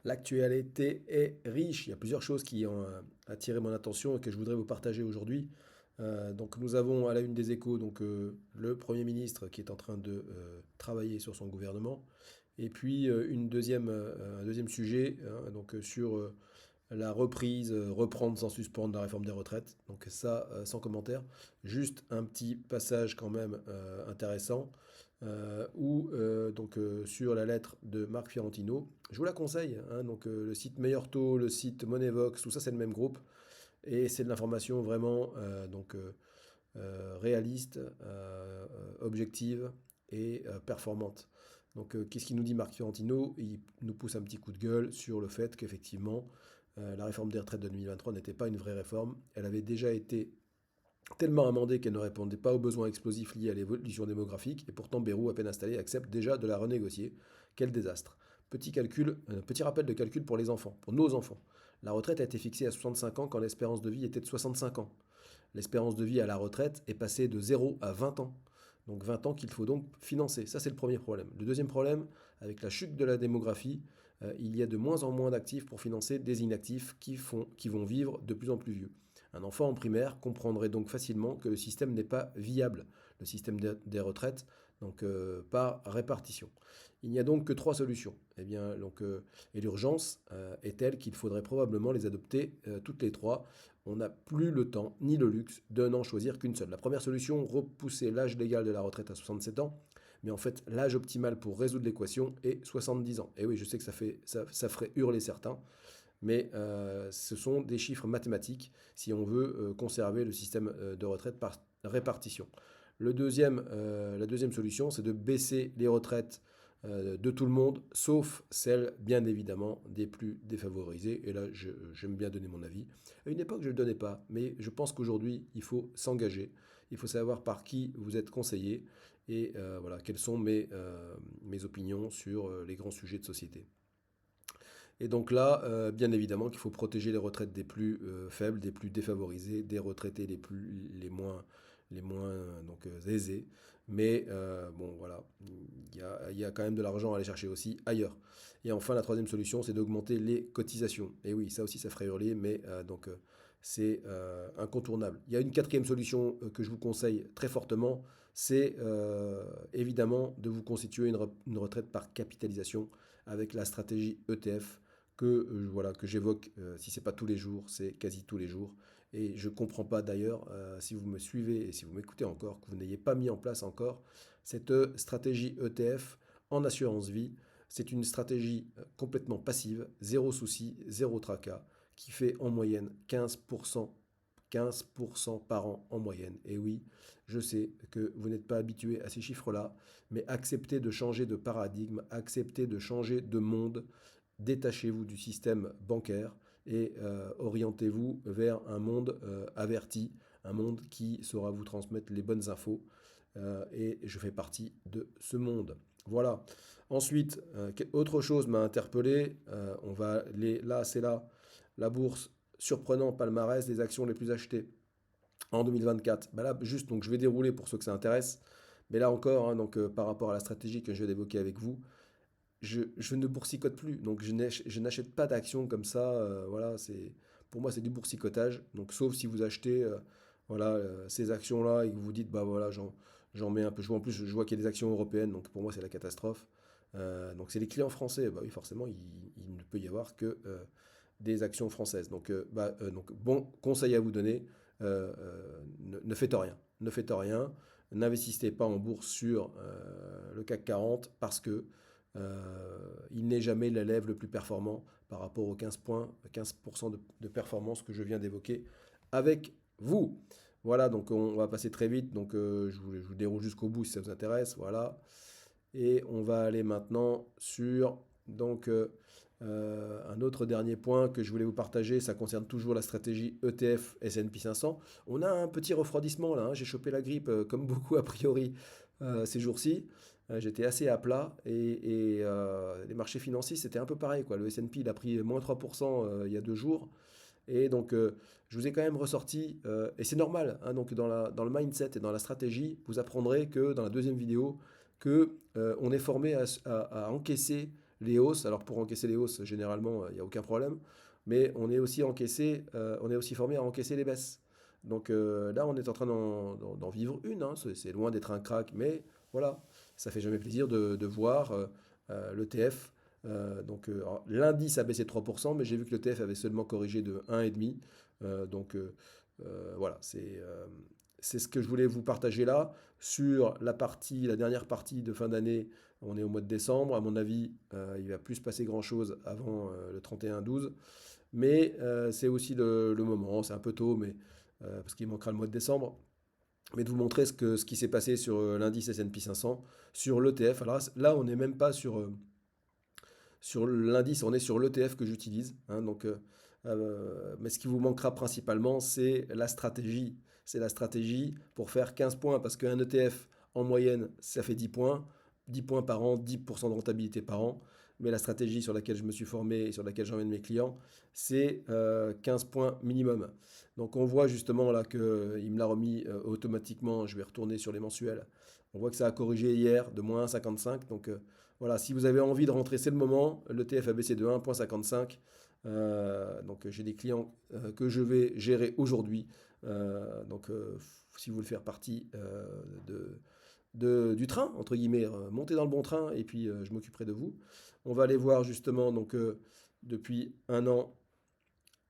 L'actualité est riche. Il y a plusieurs choses qui ont attiré mon attention et que je voudrais vous partager aujourd'hui. Donc nous avons à la une des Échos le Premier ministre qui est en train de travailler sur son gouvernement. Et puis un deuxième sujet sur la reprise, reprendre sans suspendre la réforme des retraites. Donc ça, sans commentaire. Juste un petit passage quand même intéressant sur la lettre de Marc Fiorentino. Je vous la conseille, hein, le site Meilleur Taux, le site Moneyvox, tout ça c'est le même groupe. Et c'est de l'information vraiment réaliste, objective et performante. Qu'est-ce qu'il nous dit Marc Fiorentino? Il nous pousse un petit coup de gueule sur le fait qu'effectivement, la réforme des retraites de 2023 n'était pas une vraie réforme. Elle avait déjà été tellement amendée qu'elle ne répondait pas aux besoins explosifs liés à l'évolution démographique, et pourtant Bayrou, à peine installé, accepte déjà de la renégocier. Quel désastre. Petit rappel de calcul pour les enfants, pour nos enfants. La retraite a été fixée à 65 ans quand l'espérance de vie était de 65 ans. L'espérance de vie à la retraite est passée de 0 à 20 ans. Donc 20 ans qu'il faut donc financer. Ça, c'est le premier problème. Le deuxième problème, avec la chute de la démographie, il y a de moins en moins d'actifs pour financer des inactifs qui vont vivre de plus en plus vieux. Un enfant en primaire comprendrait donc facilement que le système n'est pas viable, le système des retraites, par répartition. Il n'y a donc que trois solutions. Et l'urgence est telle qu'il faudrait probablement les adopter toutes les trois. On n'a plus le temps ni le luxe de n'en choisir qu'une seule. La première solution, repousser l'âge légal de la retraite à 67 ans. Mais en fait, l'âge optimal pour résoudre l'équation est 70 ans. Et oui, je sais que ça ferait hurler certains, mais ce sont des chiffres mathématiques si on veut conserver le système de retraite par répartition. La deuxième solution, c'est de baisser les retraites de tout le monde, sauf celles, bien évidemment, des plus défavorisés. Et là, j'aime bien donner mon avis. À une époque, je ne le donnais pas, mais je pense qu'aujourd'hui, il faut s'engager. Il faut savoir par qui vous êtes conseillé et voilà, quelles sont mes opinions sur les grands sujets de société. Et donc là, bien évidemment qu'il faut protéger les retraites des plus faibles, des plus défavorisés, des retraités les moins aisés. Mais bon, voilà, il y a quand même de l'argent à aller chercher aussi ailleurs. Et enfin, la troisième solution, c'est d'augmenter les cotisations. Et oui, ça aussi, ça ferait hurler, mais c'est incontournable. Il y a une quatrième solution que je vous conseille très fortement, c'est évidemment de vous constituer une retraite par capitalisation avec la stratégie ETF que j'évoque, si c'est pas tous les jours, c'est quasi tous les jours. Et je comprends pas d'ailleurs, si vous me suivez et si vous m'écoutez encore, que vous n'ayez pas mis en place encore cette stratégie ETF en assurance vie. C'est une stratégie complètement passive, zéro souci, zéro tracas, qui fait en moyenne 15% par an en moyenne. Et oui, je sais que vous n'êtes pas habitué à ces chiffres-là, mais acceptez de changer de paradigme, acceptez de changer de monde, détachez-vous du système bancaire et orientez-vous vers un monde averti, un monde qui saura vous transmettre les bonnes infos. Et je fais partie de ce monde. Voilà. Ensuite, autre chose m'a interpellé. C'est là, la bourse, surprenant palmarès des actions les plus achetées en 2024. Bah là, juste, donc je vais dérouler pour ceux que ça intéresse. Mais là encore, hein, par rapport à la stratégie que je viens d'évoquer avec vous, je ne boursicote plus. Donc je n'achète pas d'actions comme ça. Voilà, pour moi, c'est du boursicotage. Donc sauf si vous achetez ces actions-là et que vous vous dites, bah voilà, j'en mets un peu. En plus, je vois qu'il y a des actions européennes, donc pour moi, c'est la catastrophe. Donc c'est les clients français. Bah oui, forcément, il ne peut y avoir que des actions françaises. Donc bon conseil à vous donner, ne faites rien. Ne faites rien. N'investissez pas en bourse sur le CAC 40 parce que il n'est jamais l'élève le plus performant par rapport aux 15% de performance que je viens d'évoquer avec vous. Voilà, donc on va passer très vite, je vous déroule jusqu'au bout si ça vous intéresse, voilà. Et on va aller maintenant sur un autre dernier point que je voulais vous partager, ça concerne toujours la stratégie ETF S&P 500. On a un petit refroidissement là, hein, j'ai chopé la grippe comme beaucoup a priori ces jours-ci. J'étais assez à plat et les marchés financiers c'était un peu pareil, quoi. Le S&P il a pris moins 3% il y a 2 jours. Et je vous ai quand même ressorti, et c'est normal, hein, dans le mindset et dans la stratégie, vous apprendrez que dans la deuxième vidéo, que on est formé à encaisser les hausses. Alors pour encaisser les hausses, généralement, il n'y a aucun problème. Mais on est aussi on est aussi formé à encaisser les baisses. Donc là, on est en train d'en vivre une, hein. C'est loin d'être un crack, mais voilà, ça fait jamais plaisir de voir l'ETF. Alors, l'indice a baissé de 3%, mais j'ai vu que l'ETF avait seulement corrigé de 1,5. Voilà, c'est ce que je voulais vous partager là. Sur la dernière partie de fin d'année, on est au mois de décembre. À mon avis, il va plus se passer grand-chose avant le 31-12. Mais c'est aussi le moment, c'est un peu tôt, mais, parce qu'il manquera le mois de décembre. Mais de vous montrer ce qui s'est passé sur l'indice S&P 500, sur l'ETF. Alors là, on n'est même pas sur l'indice, on est sur l'ETF que j'utilise, hein. Mais ce qui vous manquera principalement, c'est la stratégie. C'est la stratégie pour faire 15 points, parce qu'un ETF, en moyenne, ça fait 10 points. 10 points par an, 10% de rentabilité par an. Mais la stratégie sur laquelle je me suis formé et sur laquelle j'emmène mes clients, c'est 15 points minimum. Donc on voit justement là qu'il me l'a remis automatiquement. Je vais retourner sur les mensuels. On voit que ça a corrigé hier de moins 1,55. Donc voilà, si vous avez envie de rentrer, c'est le moment. L'ETF a baissé de 1,55. J'ai des clients que je vais gérer aujourd'hui. Si vous voulez faire partie du train, entre guillemets, montez dans le bon train et puis je m'occuperai de vous. On va aller voir justement depuis un an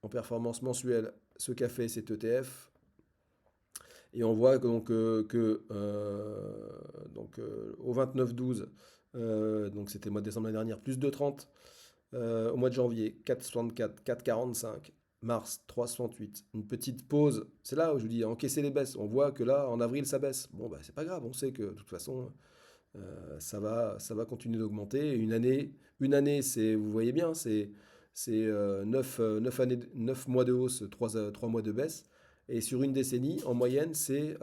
en performance mensuelle ce qu'a fait cet ETF. Et on voit au 29-12, donc c'était le mois de décembre l'année dernière, plus 2,30. Au mois de janvier, 4,64, 4,45. Mars, 3,68. Une petite pause. C'est là où je vous dis, encaisser les baisses. On voit que là, en avril, ça baisse. Bon, bah, c'est pas grave. On sait que de toute façon, ça va continuer d'augmenter. Une année, vous voyez bien, c'est 9 mois de hausse, 3 mois de baisse. Et sur une décennie, en moyenne, c'est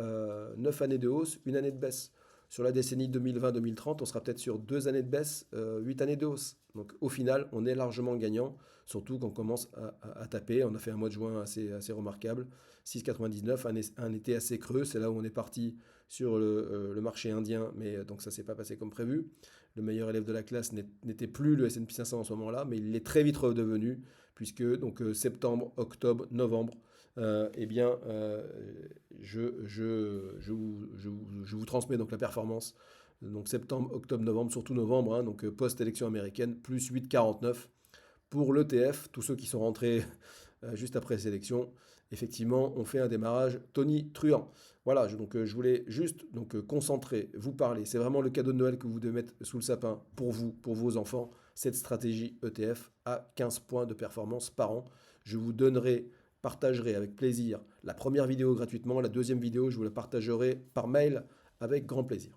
9 années de hausse, une année de baisse. Sur la décennie 2020-2030, on sera peut-être sur 2 années de baisse, 8 années de hausse. Donc au final, on est largement gagnant, surtout quand on commence à taper. On a fait un mois de juin assez remarquable, 6,99, un été assez creux. C'est là où on est parti sur le marché indien, mais donc ça ne s'est pas passé comme prévu. Le meilleur élève de la classe n'était plus le S&P 500 en ce moment-là, mais il l'est très vite redevenu, puisque septembre, octobre, novembre, je vous transmets donc la performance. Donc septembre, octobre, novembre, surtout novembre, hein, post-élection américaine, plus 8,49 pour l'ETF. Tous ceux qui sont rentrés juste après ces élections, effectivement, on fait un démarrage tonitruant. Voilà, je voulais juste concentrer, vous parler. C'est vraiment le cadeau de Noël que vous devez mettre sous le sapin pour vous, pour vos enfants, cette stratégie ETF à 15 points de performance par an. Je vous partagerai avec plaisir la première vidéo gratuitement. La deuxième vidéo, je vous la partagerai par mail avec grand plaisir.